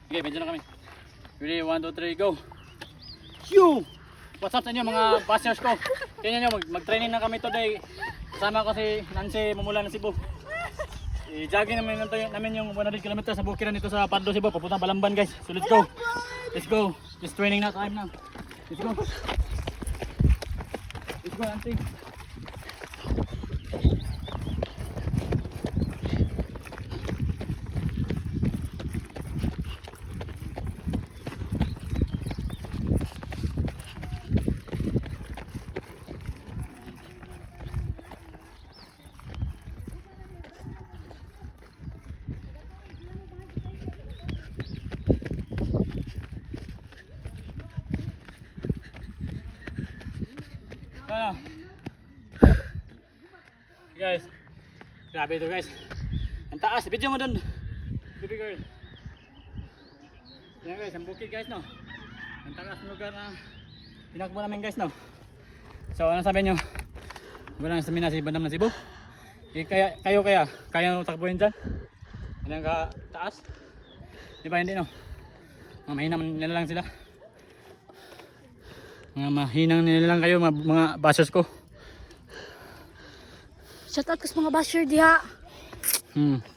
Okay, medyo na kami. Ready, 1, 2, 3, go! Yo! What's up sa inyo mga bashers ko? Tingnan nyo, mag-training na kami today. Kasama ko si Nancy Mumula ng Cebu. I-jogging namin yung 100 km sa bukiran dito sa Pardo, Cebu. Papuntang Balamban guys. So let's go! Let's go! Just training na time na. Let's go! Let's go Nancy! Ano? Guys, grabe ito guys. Ang taas, video mo dun. Baby girl. Yan guys, ang bukid guys no. Ang taas ng lugar na tinakbo namin guys no. So ano sabi nyo? Walang stamina si Bandam ng Cebu. Kayo kaya takbuhin dyan? Ano ka taas? Di ba hindi no? Mga mahinang nila lang sila. Mga mahinang nila lang kayo mga bashers ko. Shout out kas mga basher diha.